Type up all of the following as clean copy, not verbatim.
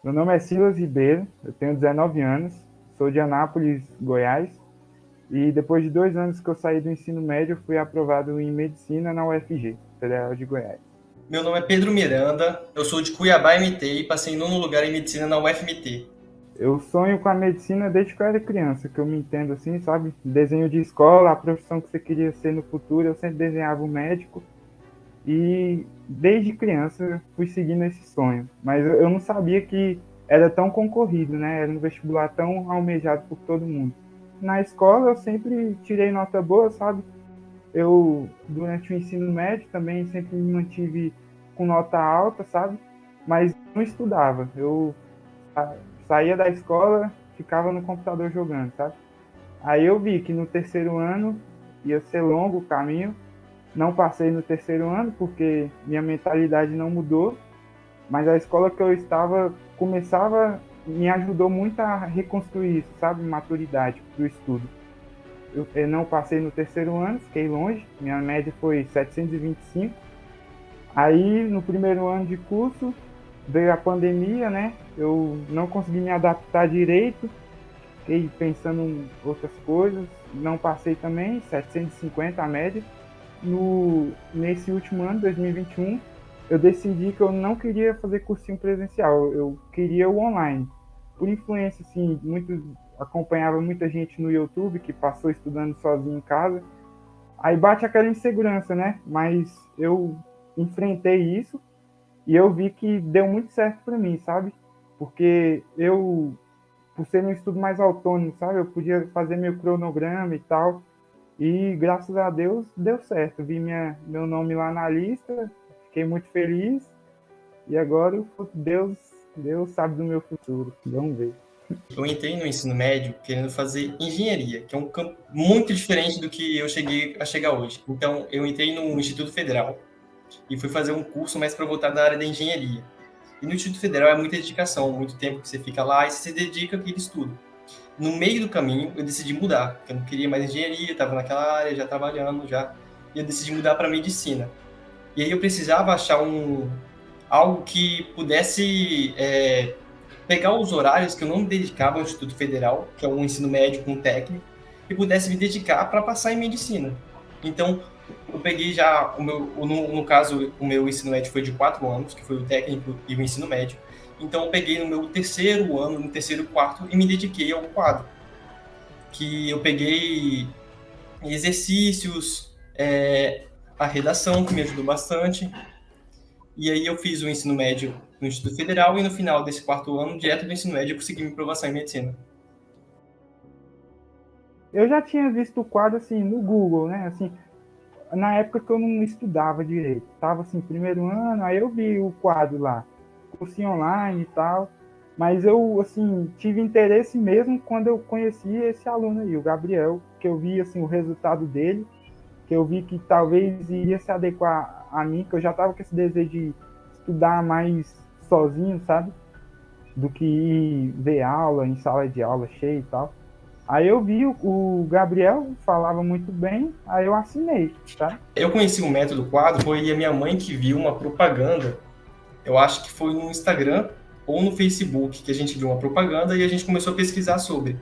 Meu nome é Silas Ribeiro, eu tenho 19 anos, sou de Anápolis, Goiás, e depois de 2 anos que eu saí do ensino médio, fui aprovado em medicina na UFG, Federal de Goiás. Meu nome é Pedro Miranda, eu sou de Cuiabá, MT, e passei em nono lugar em medicina na UFMT. Eu sonho com a medicina desde que eu era criança, que eu me entendo assim, sabe? Desenho de escola, a profissão que você queria ser no futuro, eu sempre desenhava um médico, e desde criança fui seguindo esse sonho. Mas eu não sabia que era tão concorrido, né? Era um vestibular tão almejado por todo mundo. Na escola eu sempre tirei nota boa, sabe? Eu, durante o ensino médio, também sempre me mantive com nota alta, sabe? Mas não estudava. Eu saía da escola, ficava no computador jogando, sabe? Aí eu vi que no terceiro ano ia ser longo o caminho. Não passei no terceiro ano porque minha mentalidade não mudou, mas a escola que eu estava começava, me ajudou muito a reconstruir isso, sabe? Maturidade para o estudo. Eu não passei no terceiro ano, fiquei longe, minha média foi 725. Aí, no primeiro ano de curso, veio a pandemia, né? Eu não consegui me adaptar direito, fiquei pensando em outras coisas, não passei também, 750 a média. Nesse último ano, 2021, eu decidi que eu não queria fazer cursinho presencial, eu queria o online. Por influência, assim, acompanhava muita gente no YouTube que passou estudando sozinho em casa. Aí bate aquela insegurança, né? Mas eu enfrentei isso e eu vi que deu muito certo para mim, sabe? Porque eu, por ser um estudo mais autônomo, sabe? Eu podia fazer meu cronograma e tal. E graças a Deus deu certo. Vi meu nome lá na lista, fiquei muito feliz. E agora Deus sabe do meu futuro. Vamos ver. Eu entrei no ensino médio querendo fazer engenharia, que é um campo muito diferente do que eu cheguei a chegar hoje. Então, eu entrei no Instituto Federal e fui fazer um curso mais para voltar da área da engenharia. E no Instituto Federal é muita dedicação, muito tempo que você fica lá e você se dedica àquele estudo. No meio do caminho, eu decidi mudar, porque eu não queria mais engenharia, estava naquela área, já trabalhando, já. E eu decidi mudar para medicina. E aí eu precisava achar algo que pudesse pegar os horários que eu não me dedicava ao Instituto Federal, que é um ensino médio com técnico, e pudesse me dedicar para passar em medicina. Então, eu peguei já, no caso, o meu ensino médio foi de 4 anos, que foi o técnico e o ensino médio. Então, eu peguei no meu terceiro ano, no terceiro quarto, e me dediquei ao quadro. Que eu peguei exercícios, a redação, que me ajudou bastante. E aí eu fiz o ensino médio no Instituto Federal e no final desse quarto ano, direto do ensino médio, eu consegui minha aprovação em medicina. Eu já tinha visto o quadro assim no Google, né? Assim, na época que eu não estudava direito. Tava assim, primeiro ano, aí eu vi o quadro lá, cursinho online e tal. Mas eu, assim, tive interesse mesmo quando eu conheci esse aluno aí, o Gabriel, que eu vi, assim, o resultado dele, que eu vi que talvez iria se adequar a mim, que eu já tava com esse desejo de estudar mais sozinho, sabe? Do que ir ver aula em sala de aula cheia e tal. Aí eu vi o Gabriel, falava muito bem, aí eu assinei, tá? Eu conheci o método quadro, foi a minha mãe que viu uma propaganda, eu acho que foi no Instagram ou no Facebook, que a gente viu uma propaganda e a gente começou a pesquisar sobre.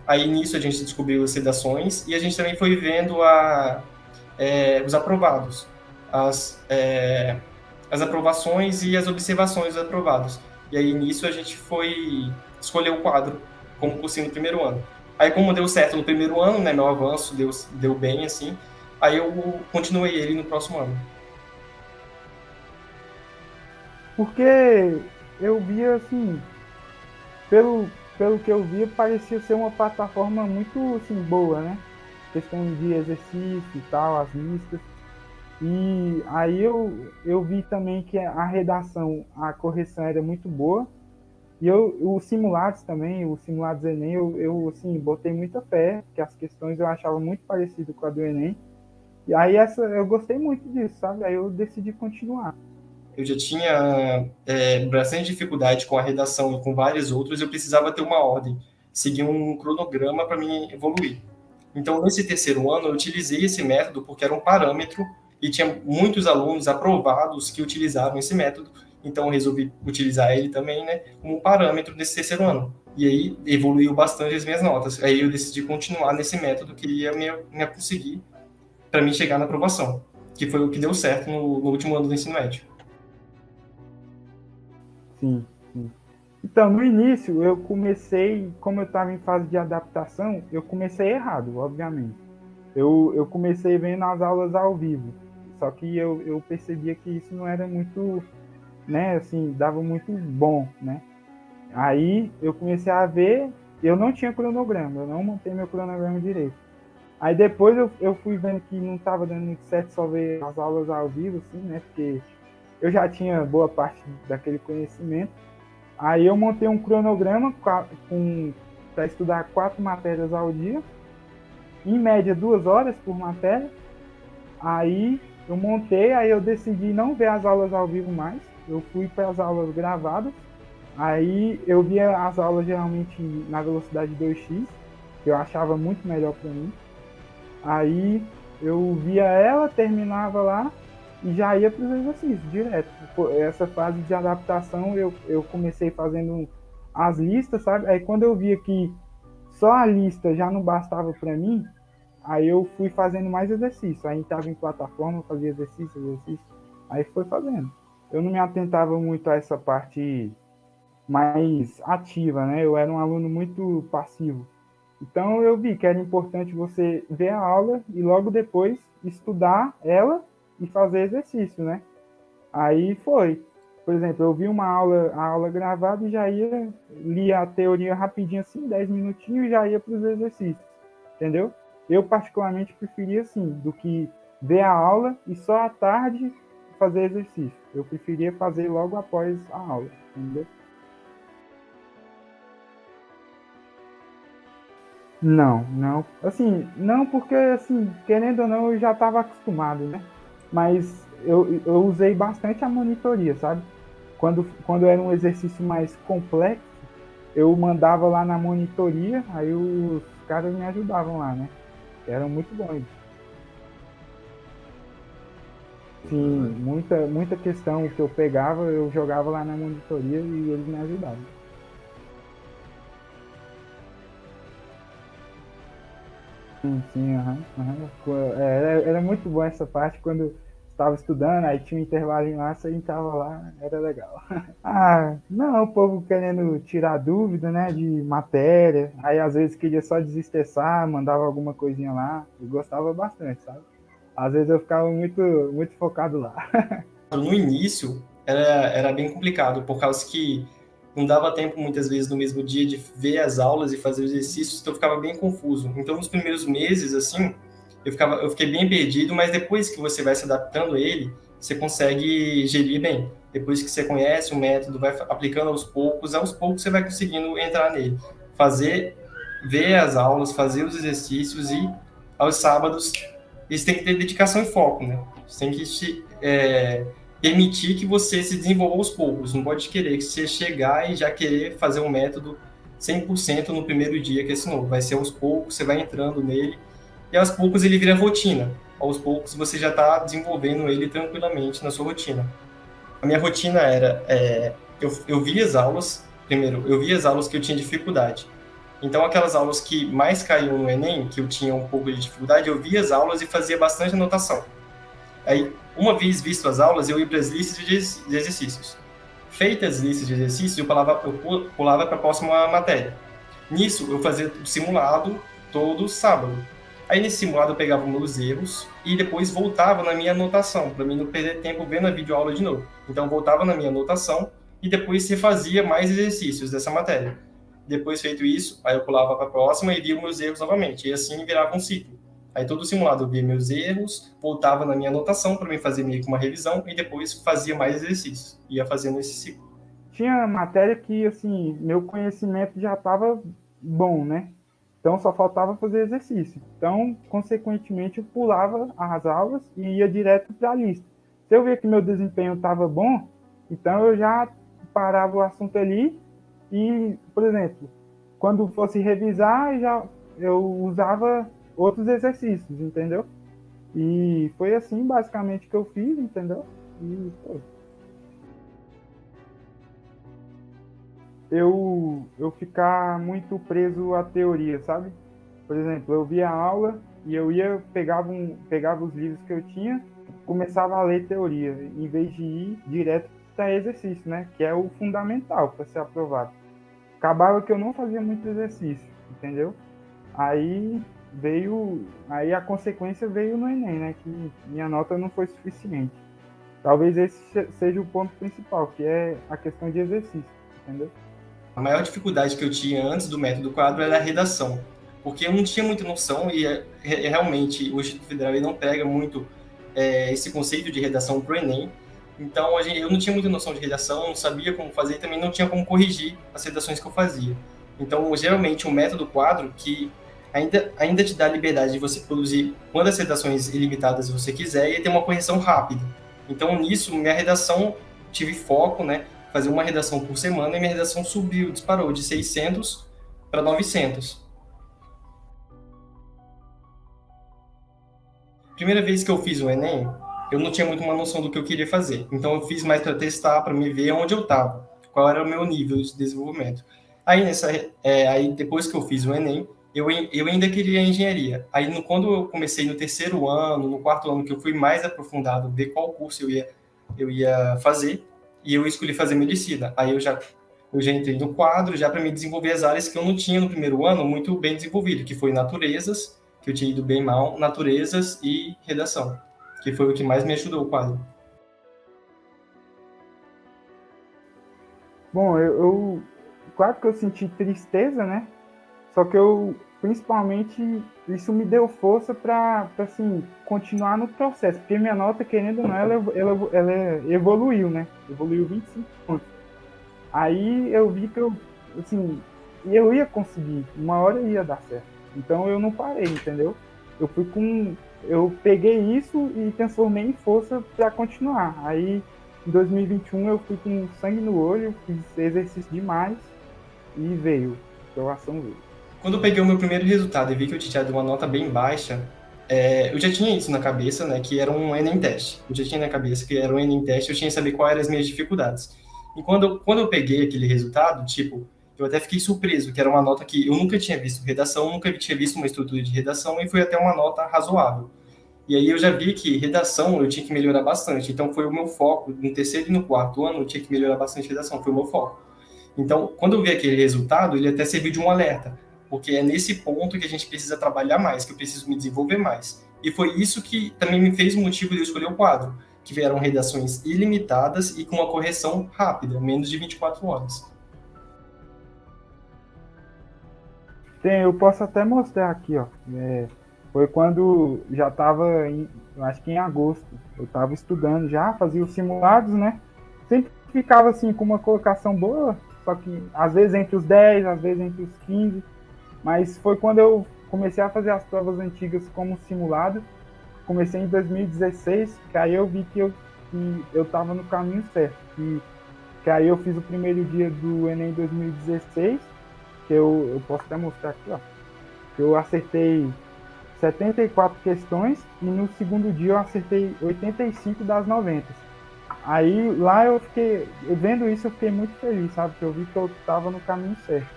Aí nisso a gente descobriu as redações e a gente também foi vendo os aprovados, as aprovações e as observações dos aprovados. E aí nisso a gente foi escolher o quadro como cursinho no primeiro ano. Aí como deu certo no primeiro ano, né, meu avanço deu bem assim, aí eu continuei ele no próximo ano. Porque eu via assim, pelo que eu via, parecia ser uma plataforma muito assim, boa, né? Questão de exercício e tal, as listas. E aí eu vi também que a redação, a correção era muito boa. E os simulados também, os simulados Enem, eu assim, botei muita fé, que as questões eu achava muito parecido com a do Enem. E aí eu gostei muito disso, sabe? Aí eu decidi continuar. Eu já tinha bastante dificuldade com a redação e com vários outros, eu precisava ter uma ordem, seguir um cronograma para mim evoluir. Então, nesse terceiro ano, eu utilizei esse método porque era um parâmetro e tinha muitos alunos aprovados que utilizavam esse método. então eu resolvi utilizar ele também, né, como parâmetro desse terceiro ano. E aí evoluiu bastante as minhas notas. Aí eu decidi continuar nesse método que ia me conseguir para mim chegar na aprovação, que foi o que deu certo no último ano do ensino médio. Sim, sim. Então, no início, eu comecei, como eu estava em fase de adaptação, eu comecei errado, obviamente. Eu comecei vendo as aulas ao vivo, só que eu percebia que isso não era muito, né, assim, dava muito bom, né? Aí eu comecei a ver, eu não tinha cronograma, eu não montei meu cronograma direito. Aí depois eu fui vendo que não estava dando muito certo só ver as aulas ao vivo, assim, né? Porque eu já tinha boa parte daquele conhecimento. Aí eu montei um cronograma para estudar 4 matérias ao dia, em média 2 horas por matéria. Aí eu montei, aí eu decidi não ver as aulas ao vivo mais, eu fui para as aulas gravadas. Aí eu via as aulas geralmente na velocidade 2x, que eu achava muito melhor para mim. Aí eu via ela, terminava lá e já ia para os exercícios direto. Essa fase de adaptação eu comecei fazendo as listas, sabe? Aí quando eu via que só a lista já não bastava para mim, aí eu fui fazendo mais exercício. Aí estava em plataforma, fazia exercício. Aí foi fazendo. Eu não me atentava muito a essa parte mais ativa, né? Eu era um aluno muito passivo. Então eu vi que era importante você ver a aula e logo depois estudar ela e fazer exercício, né? Aí foi. Por exemplo, eu vi a aula gravada e já lia a teoria rapidinho assim, 10 minutinhos e já ia para os exercícios, entendeu? Eu particularmente preferia assim, do que ver a aula e só à tarde fazer exercício. Eu preferia fazer logo após a aula, entendeu? Não, não. Assim, não porque, assim, querendo ou não, eu já estava acostumado, né? Mas eu usei bastante a monitoria, sabe? Quando era um exercício mais complexo, eu mandava lá na monitoria, aí os caras me ajudavam lá, né? Eram muito bons. Sim, muita questão que eu pegava, eu jogava lá na monitoria e eles me ajudavam. Sim, aham, aham. Era muito bom essa parte quando estava estudando, aí tinha um intervalo lá, você entrava lá, era legal. Ah, não, o povo querendo tirar dúvida, né, de matéria, aí às vezes queria só desestressar, mandava alguma coisinha lá, eu gostava bastante, sabe? Às vezes eu ficava muito focado lá. No início, era bem complicado, por causa que não dava tempo, muitas vezes, no mesmo dia, de ver as aulas e fazer os exercícios, então eu ficava bem confuso. Então, nos primeiros meses, assim, eu fiquei bem perdido, mas depois que você vai se adaptando a ele, você consegue gerir bem. Depois que você conhece o método, vai aplicando aos poucos você vai conseguindo entrar nele. Fazer, ver as aulas, fazer os exercícios e, aos sábados, isso tem que ter dedicação e foco, né? Você tem que permitir que você se desenvolva aos poucos. Não pode querer que você chegar e já querer fazer um método 100% no primeiro dia que é esse novo. Vai ser aos poucos, você vai entrando nele e aos poucos ele vira rotina. Aos poucos você já está desenvolvendo ele tranquilamente na sua rotina. A minha rotina era, eu via as aulas, primeiro, eu via as aulas que eu tinha dificuldade. Então, aquelas aulas que mais caíam no Enem, que eu tinha um pouco de dificuldade, eu via as aulas e fazia bastante anotação. Aí, uma vez visto as aulas, eu ia para as listas de exercícios. Feitas as listas de exercícios, eu pulava para a próxima matéria. Nisso, eu fazia o simulado todo sábado. Aí, nesse simulado, eu pegava meus erros e depois voltava na minha anotação, para mim não perder tempo vendo a videoaula de novo. Então, voltava na minha anotação e depois refazia mais exercícios dessa matéria. Depois feito isso, aí eu pulava para a próxima e via meus erros novamente. E assim virava um ciclo. Aí todo simulado eu via meus erros, voltava na minha anotação para mim fazer meio que uma revisão e depois fazia mais exercícios. Ia fazendo esse ciclo. Tinha matéria que, assim, meu conhecimento já estava bom, né? Então só faltava fazer exercício. Então, consequentemente, eu pulava as aulas e ia direto para a lista. Se eu via que meu desempenho estava bom, então eu já parava o assunto ali e, por exemplo, quando fosse revisar, eu usava outros exercícios, entendeu? E foi assim basicamente que eu fiz, entendeu? E foi. eu ficar muito preso à teoria, sabe? Por exemplo, eu via a aula e eu pegava os livros que eu tinha, começava a ler teoria, em vez de ir direto para exercício, né? Que é o fundamental para ser aprovado. Acabava que eu não fazia muito exercício, entendeu? Aí a consequência veio no Enem, né? Que minha nota não foi suficiente. Talvez esse seja o ponto principal, que é a questão de exercício, entendeu? A maior dificuldade que eu tinha antes do método quadro era a redação, porque eu não tinha muita noção e realmente o Instituto Federal ele não pega muito esse conceito de redação para o Enem. Então eu não tinha muita noção de redação, não sabia como fazer e também não tinha como corrigir as redações que eu fazia. Então, geralmente, o método quadro, que ainda te dá a liberdade de você produzir quantas redações ilimitadas você quiser e ter uma correção rápida. Então, nisso, minha redação, tive foco, né? Fazer uma redação por semana e minha redação subiu, disparou de 600 para 900. Primeira vez que eu fiz o Enem, eu não tinha muito uma noção do que eu queria fazer. Então eu fiz mais para testar, para me ver onde eu estava, qual era o meu nível de desenvolvimento. Aí depois que eu fiz o Enem, eu ainda queria engenharia. Aí quando eu comecei no terceiro ano, no quarto ano, que eu fui mais aprofundado, ver qual curso eu ia fazer, e eu escolhi fazer medicina. Aí eu já entrei no quadro, já para me desenvolver as áreas que eu não tinha no primeiro ano muito bem desenvolvido, que foi naturezas, que eu tinha ido bem mal, naturezas e redação, que foi o que mais me ajudou o quadro. Bom, claro que eu senti tristeza, né? Só que principalmente, isso me deu força para assim, continuar no processo, porque minha nota, querendo ou não, ela evoluiu, né? Evoluiu 25 pontos. Aí eu vi que assim, eu ia conseguir, uma hora ia dar certo. Então eu não parei, entendeu? Eu peguei isso e transformei em força para continuar. Aí em 2021 eu fui com sangue no olho, fiz exercício demais e veio, a aprovação veio. Quando eu peguei o meu primeiro resultado e vi que eu tinha tirado uma nota bem baixa, eu já tinha isso na cabeça, né, que era um Enem teste. Eu já tinha na cabeça que era um Enem teste, eu tinha que saber quais eram as minhas dificuldades. E quando eu peguei aquele resultado, tipo, eu até fiquei surpreso, que era uma nota que eu nunca tinha visto redação, nunca tinha visto uma estrutura de redação, e foi até uma nota razoável. E aí eu já vi que redação eu tinha que melhorar bastante. Então foi o meu foco. No terceiro e no quarto ano eu tinha que melhorar bastante redação. Foi o meu foco. Então, quando eu vi aquele resultado, ele até serviu de um alerta. Porque é nesse ponto que a gente precisa trabalhar mais, que eu preciso me desenvolver mais. E foi isso que também me fez o motivo de eu escolher o quadro. Que vieram redações ilimitadas e com uma correção rápida, menos de 24 horas. Eu posso até mostrar aqui, ó. Foi quando já estava, eu acho que em agosto, eu estava estudando já, fazia os simulados, né? Sempre ficava assim com uma colocação boa, só que às vezes entre os 10, às vezes entre os 15, mas foi quando eu comecei a fazer as provas antigas como simulado, comecei em 2016, que aí eu vi que eu estava no caminho certo, que aí eu fiz o primeiro dia do Enem 2016, que eu posso até mostrar aqui, ó, que eu acertei 74 questões e no segundo dia eu acertei 85 das 90. Aí lá vendo isso eu fiquei muito feliz, sabe? Porque eu vi que eu estava no caminho certo.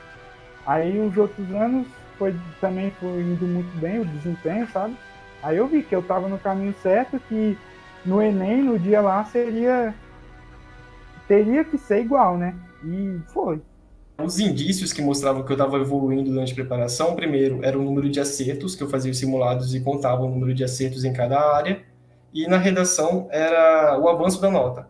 Aí os outros anos também foi indo muito bem o desempenho, sabe? Aí eu vi que eu estava no caminho certo, que no Enem, no dia lá, teria que ser igual, né? E foi. Os indícios que mostravam que eu estava evoluindo durante a preparação, primeiro, era o número de acertos, que eu fazia os simulados e contava o número de acertos em cada área, e na redação era o avanço da nota.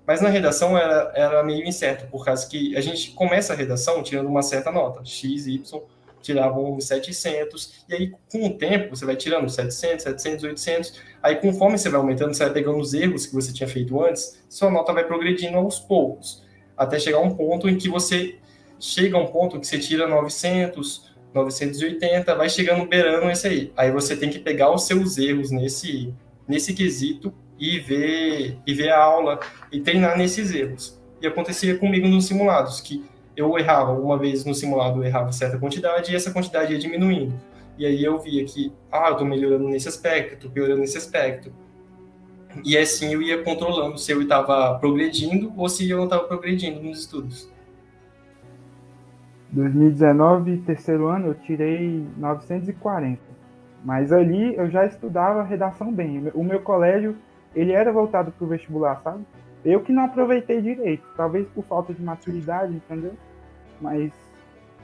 Mas na redação era meio incerto, por causa que a gente começa a redação tirando uma certa nota, x, y, tiravam 700, e aí com o tempo você vai tirando 700, 700, 800, aí conforme você vai aumentando, você vai pegando os erros que você tinha feito antes, sua nota vai progredindo aos poucos, até chegar a um ponto em que você chega a um ponto que você tira 900, 980, vai chegando beirando esse aí. Aí você tem que pegar os seus erros nesse quesito e ver a aula e treinar nesses erros. E acontecia comigo nos simulados, que eu errava uma vez no simulado, eu errava certa quantidade e essa quantidade ia diminuindo. E aí eu via que, eu tô melhorando nesse aspecto, tô piorando nesse aspecto. E assim eu ia controlando se eu estava progredindo ou se eu não estava progredindo nos estudos. 2019, terceiro ano, eu tirei 940. Mas ali eu já estudava redação bem. O meu colégio, ele era voltado para o vestibular, sabe? Eu que não aproveitei direito, talvez por falta de maturidade, entendeu? Mas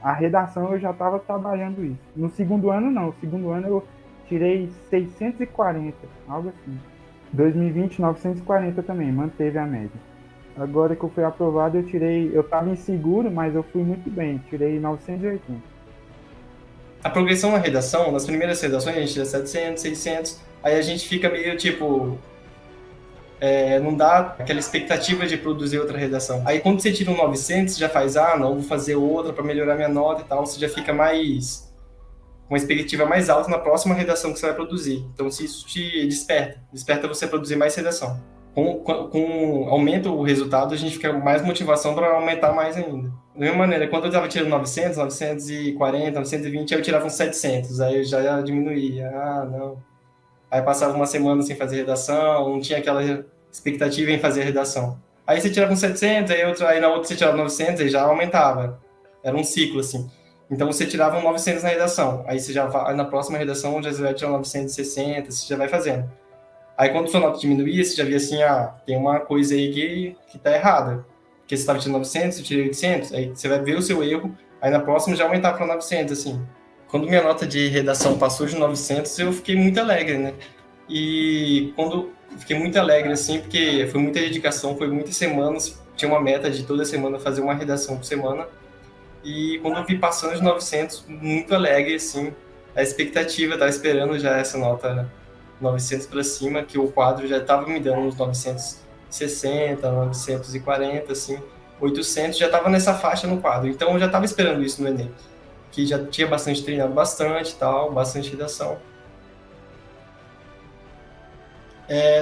a redação eu já estava trabalhando isso. No segundo ano, não. No segundo ano eu tirei 640, algo assim. 2020, 940 também, manteve a média. Agora que eu fui aprovado, eu estava inseguro, mas eu fui muito bem, tirei 980. A progressão na redação, nas primeiras redações, a gente tira 700, 600, aí a gente fica meio tipo. Não dá aquela expectativa de produzir outra redação. Aí quando você tira um 900, você já faz, não, vou fazer outra para melhorar minha nota e tal, você já fica mais. Uma expectativa mais alta na próxima redação que você vai produzir. Então, se isso te desperta você a produzir mais redação. Com aumenta o resultado, a gente fica mais motivação para aumentar mais ainda. Da mesma maneira, quando eu estava tirando 900, 940, 920, aí eu tirava uns 700, aí eu já diminuía. Não. Aí passava uma semana sem fazer redação, não tinha aquela expectativa em fazer redação. Aí você tirava uns 700, aí na outra você tirava 900, aí já aumentava. Era um ciclo, assim. Então você tirava um 900 na redação, aí você já vai, na próxima redação já vai tirar 960, você já vai fazendo. Aí quando sua nota diminuía, você já via assim, tem uma coisa aí que tá errada. Porque você estava tirando 900, você tirou 800, aí você vai ver o seu erro, aí na próxima já aumentar para 900, assim. Quando minha nota de redação passou de 900, eu fiquei muito alegre, né? E quando fiquei muito alegre, assim, porque foi muita dedicação, foi muitas semanas, tinha uma meta de toda semana fazer uma redação por semana. E quando eu vi passando de 900, muito alegre, assim, a expectativa, estava esperando já essa nota 900 para cima, que o quadro já estava me dando uns 960, 940, assim, 800, já estava nessa faixa no quadro. Então eu já estava esperando isso no Enem, que já tinha bastante treinado bastante, tal, bastante redação.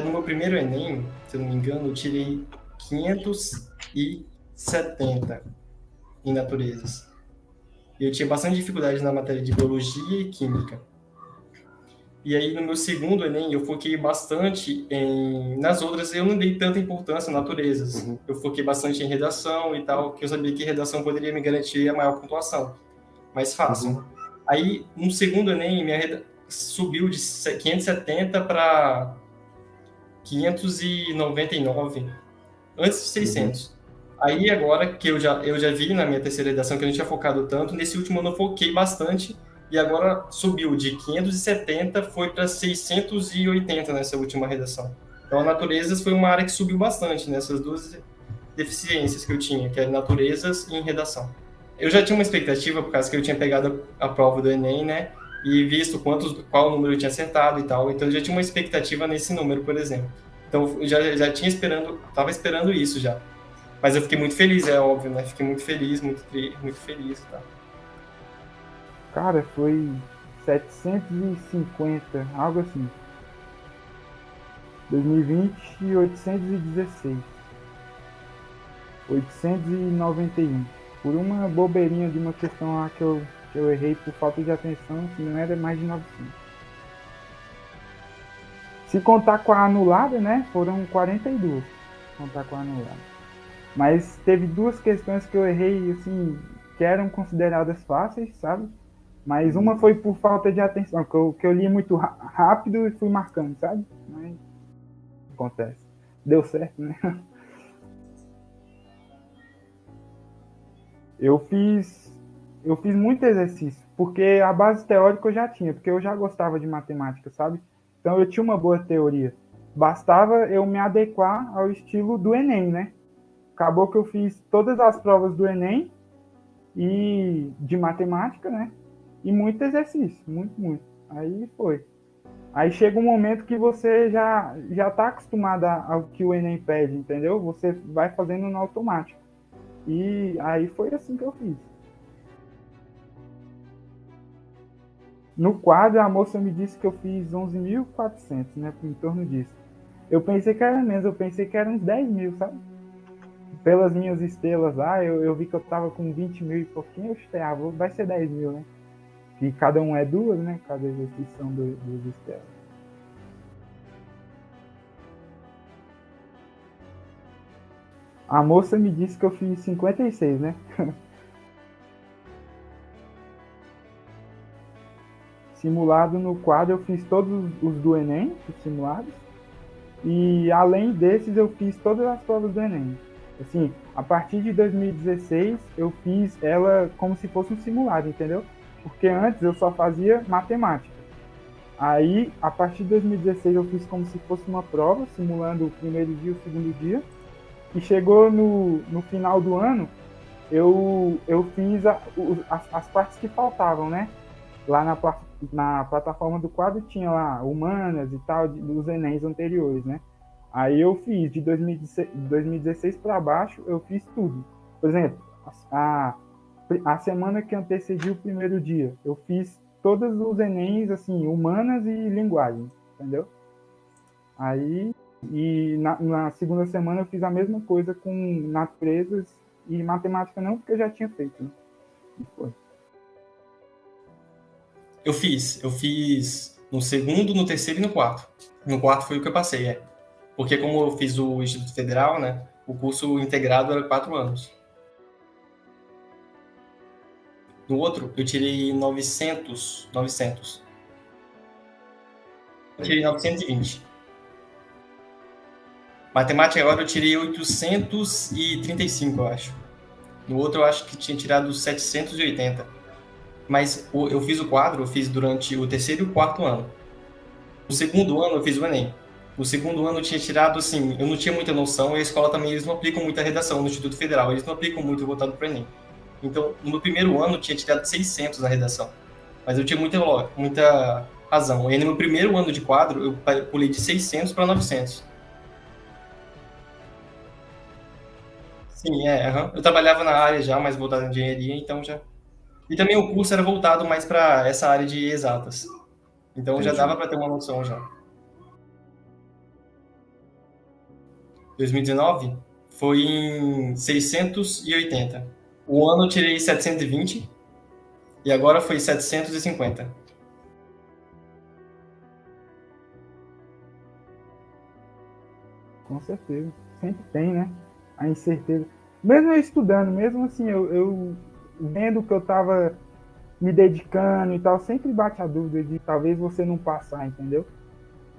No meu primeiro Enem, se eu não me engano, eu tirei 570 em naturezas. Eu tinha bastante dificuldade na matéria de biologia e química. E aí, no meu segundo Enem, eu foquei bastante nas outras, eu não dei tanta importância a naturezas. Uhum. Eu foquei bastante em redação e tal, que eu sabia que redação poderia me garantir a maior pontuação. Mais fácil. Uhum. Aí, no segundo Enem, minha subiu de 570 para 599, antes de 600. Uhum. Aí, agora que eu já vi na minha terceira redação que eu não tinha focado tanto, nesse último ano eu foquei bastante, e agora subiu de 570, foi para 680 nessa última redação. Então, a naturezas foi uma área que subiu bastante nessas duas deficiências que eu tinha, que era naturezas e em redação. Eu já tinha uma expectativa, por causa que eu tinha pegado a prova do Enem, né, e visto qual número eu tinha acertado e tal, então eu já tinha uma expectativa nesse número, por exemplo. Então, eu já tinha estava esperando isso já. Mas eu fiquei muito feliz, é óbvio, né? Fiquei muito feliz, muito feliz, tá? Cara, foi 750, algo assim. 2020, 816. 891. Por uma bobeirinha de uma questão lá que eu errei por falta de atenção, se não era mais de 900. Se contar com a anulada, né? Foram 42. Se contar com a anulada. Mas teve duas questões que eu errei, assim, que eram consideradas fáceis, sabe? Mas uma foi por falta de atenção, que eu li muito rápido e fui marcando, sabe? Mas acontece. Deu certo, né? Eu fiz muito exercício, porque a base teórica eu já tinha, porque eu já gostava de matemática, sabe? Então eu tinha uma boa teoria. Bastava eu me adequar ao estilo do Enem, né? Acabou que eu fiz todas as provas do Enem e de matemática, né? E muito exercício, muito. Aí foi. Aí chega um momento que você já está acostumado ao que o Enem pede, entendeu? Você vai fazendo no automático. E aí foi assim que eu fiz. No quadro, a moça me disse que eu fiz 11.400, né? Em torno disso. Eu pensei que era menos, eu pensei que era uns 10 mil, sabe? Pelas minhas estrelas lá, eu vi que eu tava com 20 mil e pouquinho, eu chutei, vai ser 10 mil, né? E cada um é duas, né? Cada exercício são duas estrelas. A moça me disse que eu fiz 56, né? Simulado no quadro, eu fiz todos os do Enem, os simulados. E além desses, eu fiz todas as provas do Enem. Assim, a partir de 2016, eu fiz ela como se fosse um simulado, entendeu? Porque antes eu só fazia matemática. Aí, a partir de 2016, eu fiz como se fosse uma prova, simulando o primeiro dia e o segundo dia. E chegou no final do ano, eu fiz as partes que faltavam, né? Lá na plataforma do quadro tinha lá humanas e tal, dos Enems anteriores, né? Aí eu fiz de 2016 para baixo, eu fiz tudo. Por exemplo, a semana que antecedia o primeiro dia, eu fiz todos os Enems, assim, humanas e linguagem, entendeu? Aí, e na segunda semana eu fiz a mesma coisa com naturezas e matemática não, porque eu já tinha feito, né? Foi. Eu fiz no segundo, no terceiro e no quarto. No quarto foi o que eu passei, Porque como eu fiz o Instituto Federal, né, o curso integrado era 4 anos. No outro, eu tirei 900. Eu tirei 920. Matemática agora eu tirei 835, eu acho. No outro eu acho que tinha tirado 780. Mas eu fiz o quadro, eu fiz durante o terceiro e o quarto ano. No segundo ano eu fiz o Enem. No segundo ano eu tinha tirado, assim, eu não tinha muita noção, e a escola também, eles não aplicam muita redação no Instituto Federal, eles não aplicam muito voltado para o Enem. Então, no meu primeiro ano eu tinha tirado 600 na redação. Mas eu tinha muita razão. E aí, no meu primeiro ano de quadro, eu pulei de 600 para 900. Sim, eu trabalhava na área já, mais voltado em engenharia, então já. E também o curso era voltado mais para essa área de exatas. Então já Entendi. dava para ter uma noção já. 2019 foi em 680. O ano eu tirei 720 e agora foi 750. Com certeza. Sempre tem, né? A incerteza. Mesmo eu estudando, mesmo assim, eu vendo que eu estava me dedicando e tal, sempre bate a dúvida de talvez você não passar, entendeu?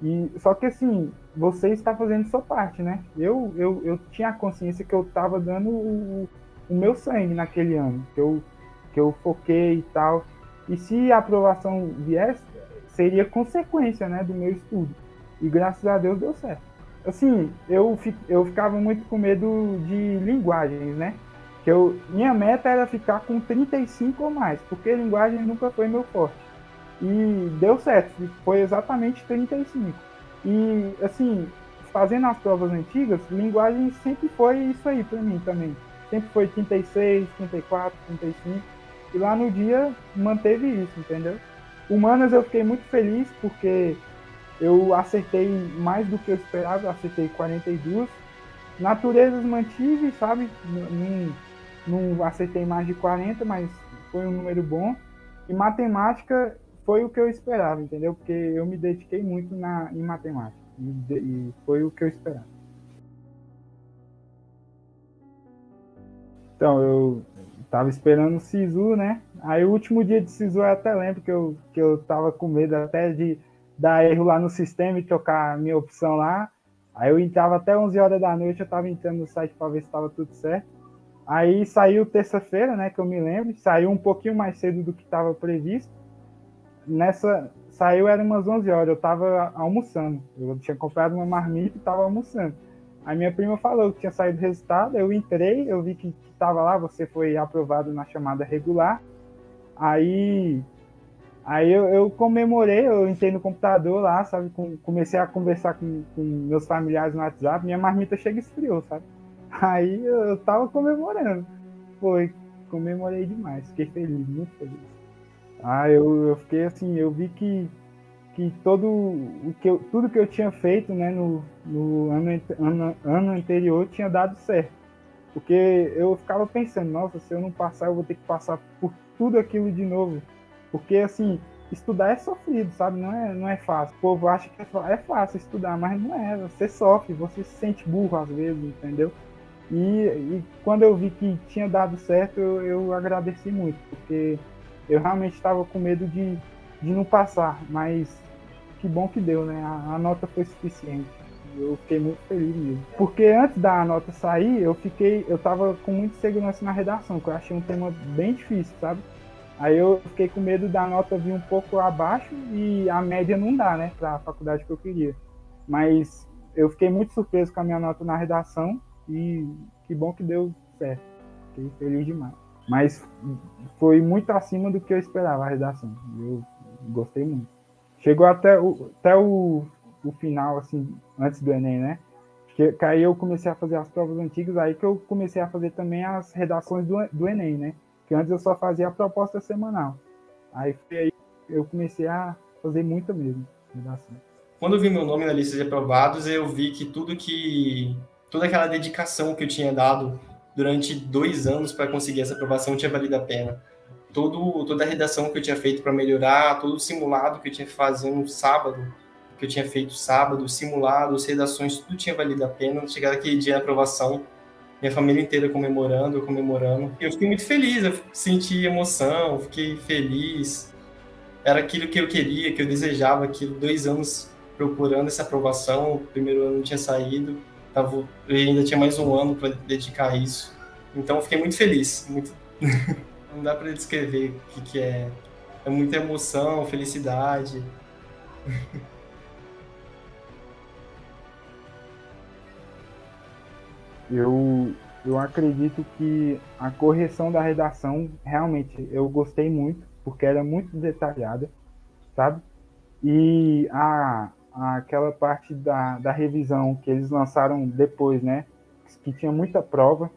E, só que assim, você está fazendo sua parte, né? Eu tinha a consciência que eu estava dando o meu sangue naquele ano, que eu foquei e tal. E se a aprovação viesse, seria consequência, né, do meu estudo. E graças a Deus deu certo. Assim, eu ficava muito com medo de linguagens, né? Minha meta era ficar com 35 ou mais, porque linguagem nunca foi meu forte. E deu certo, foi exatamente 35. E, assim, fazendo as provas antigas, linguagem sempre foi isso aí para mim também. Sempre foi 36, 34, 35. E lá no dia manteve isso, entendeu? Humanas eu fiquei muito feliz porque eu acertei mais do que eu esperava, eu acertei 42. Naturezas mantive, sabe? Não acertei mais de 40, mas foi um número bom. E matemática foi o que eu esperava, entendeu? Porque eu me dediquei muito em matemática. E foi o que eu esperava. Então, eu tava esperando o SISU, né? Aí o último dia de SISU eu até lembro que eu tava com medo até de dar erro lá no sistema e trocar a minha opção lá. Aí eu entrava até 11 horas da noite, eu tava entrando no site para ver se estava tudo certo. Aí saiu terça-feira, né, que eu me lembro, saiu um pouquinho mais cedo do que estava previsto. Saiu era umas 11 horas, eu tava almoçando. Eu tinha comprado uma marmita e tava almoçando. Aí minha prima falou que tinha saído o resultado, eu entrei, eu vi que tava lá, você foi aprovado na chamada regular. Aí eu comemorei, eu entrei no computador lá, sabe? Comecei a conversar com meus familiares no WhatsApp, minha marmita chega e esfriou, sabe? Aí eu tava comemorando. Foi, comemorei demais, fiquei feliz, muito feliz. Eu fiquei assim, eu vi que tudo que eu tinha feito, né, no ano anterior tinha dado certo. Porque eu ficava pensando, nossa, se eu não passar, eu vou ter que passar por tudo aquilo de novo. Porque, assim, estudar é sofrido, sabe? Não é fácil. O povo acha que é fácil estudar, mas não é. Você sofre, você se sente burro às vezes, entendeu? E quando eu vi que tinha dado certo, eu agradeci muito, porque eu realmente estava com medo de não passar, mas que bom que deu, né? A nota foi suficiente. Eu fiquei muito feliz mesmo. Porque antes da nota sair, eu tava com muita segurança na redação, que eu achei um tema bem difícil, sabe? Aí eu fiquei com medo da nota vir um pouco abaixo e a média não dá, né, para a faculdade que eu queria. Mas eu fiquei muito surpreso com a minha nota na redação e que bom que deu certo. Fiquei feliz demais. Mas foi muito acima do que eu esperava a redação. Eu gostei muito. Chegou até o final, assim, antes do Enem, né? Que aí eu comecei a fazer as provas antigas, aí que eu comecei a fazer também as redações do Enem, né? Que antes eu só fazia a proposta semanal. Aí foi aí que eu comecei a fazer muita mesmo redação. Quando eu vi meu nome na lista de aprovados, eu vi que toda aquela dedicação que eu tinha dado durante 2 anos para conseguir essa aprovação tinha valido a pena. Toda a redação que eu tinha feito para melhorar, todo o simulado que eu tinha fazendo sábado, que eu tinha feito sábado, simulados, redações, tudo tinha valido a pena. Chegar aquele dia da aprovação, minha família inteira comemorando, eu comemorando. Eu fiquei muito feliz, eu senti emoção, fiquei feliz. Era aquilo que eu queria, que eu desejava, aquilo, 2 anos procurando essa aprovação, o primeiro ano tinha saído, eu ainda tinha mais um ano para dedicar a isso. Então eu fiquei muito feliz, muito... não dá para descrever o que é. É muita emoção, felicidade. Eu acredito que a correção da redação, realmente, eu gostei muito, porque era muito detalhada, sabe? E aquela parte da revisão que eles lançaram depois, né? Que tinha muita prova.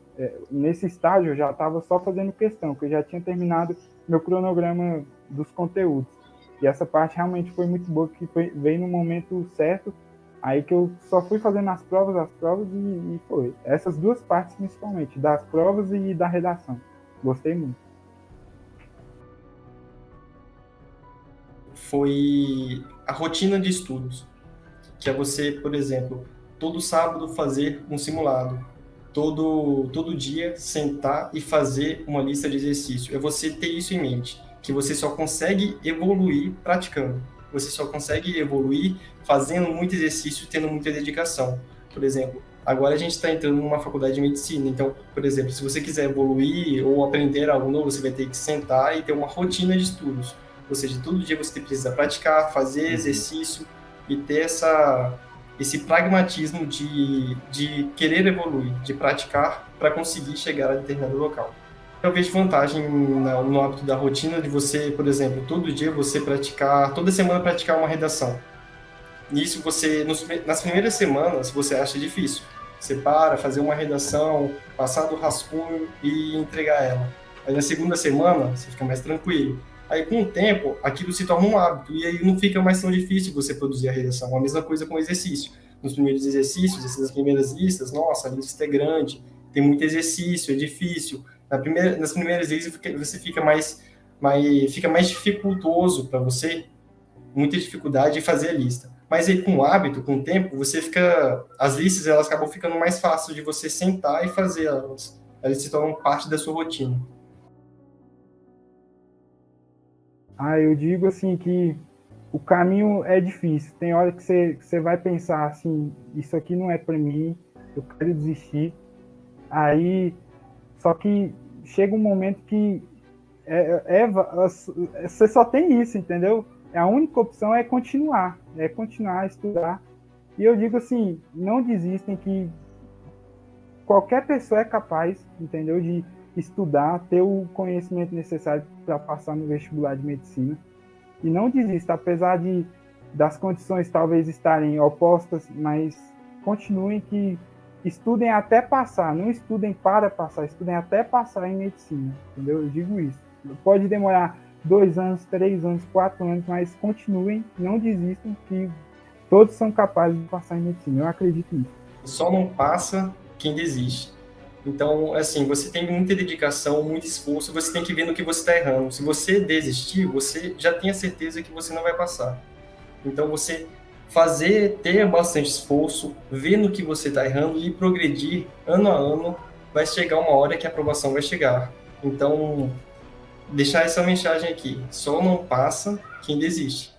Nesse estágio eu já estava só fazendo questão, que eu já tinha terminado meu cronograma dos conteúdos. E essa parte realmente foi muito boa, que veio no momento certo. Aí que eu só fui fazendo as provas e foi. Essas duas partes principalmente, das provas e da redação. Gostei muito. Foi a rotina de estudos, que é você, por exemplo, todo sábado fazer um simulado, todo dia sentar e fazer uma lista de exercício. É você ter isso em mente, que você só consegue evoluir praticando. Você só consegue evoluir fazendo muito exercício e tendo muita dedicação. Por exemplo, agora a gente está entrando numa faculdade de medicina, então, por exemplo, se você quiser evoluir ou aprender algo novo, você vai ter que sentar e ter uma rotina de estudos. Ou seja, todo dia você precisa praticar, fazer exercício e ter esse pragmatismo de querer evoluir, de praticar para conseguir chegar a determinado local. Eu vejo vantagem no hábito da rotina de você, por exemplo, todo dia você praticar, toda semana praticar uma redação. Nisso você, nas primeiras semanas, você acha difícil. Você para, fazer uma redação, passar do rascunho e entregar ela. Aí na segunda semana, você fica mais tranquilo. Aí com o tempo, aquilo se torna um hábito e aí não fica mais tão difícil você produzir a redação. A mesma coisa com o exercício. Nos primeiros exercícios, nas primeiras listas, nossa, a lista é grande, tem muito exercício, é difícil. Nas primeiras listas você fica mais dificultoso para você, muita dificuldade de fazer a lista. Mas aí com o hábito, com o tempo, as listas elas acabam ficando mais fáceis de você sentar e fazer elas. Elas se tornam parte da sua rotina. Eu digo assim que o caminho é difícil. Tem hora que você vai pensar assim, isso aqui não é para mim, eu quero desistir. Aí, só que chega um momento que você só tem isso, entendeu? A única opção é continuar a estudar. E eu digo assim, não desistem, que qualquer pessoa é capaz, entendeu? De estudar, ter o conhecimento necessário para passar no vestibular de medicina. E não desista, apesar das condições talvez estarem opostas, mas continuem, que estudem até passar, não estudem para passar, estudem até passar em medicina, entendeu? Eu digo isso. Pode demorar 2 anos, 3 anos, 4 anos, mas continuem, não desistam, que todos são capazes de passar em medicina. Eu acredito nisso. Só não passa quem desiste. Então, assim, você tem muita dedicação, muito esforço, você tem que ver no que você está errando. Se você desistir, você já tem a certeza que você não vai passar. Então, você ter bastante esforço, ver no que você está errando e progredir ano a ano, vai chegar uma hora que a aprovação vai chegar. Então, deixar essa mensagem aqui: só não passa quem desiste.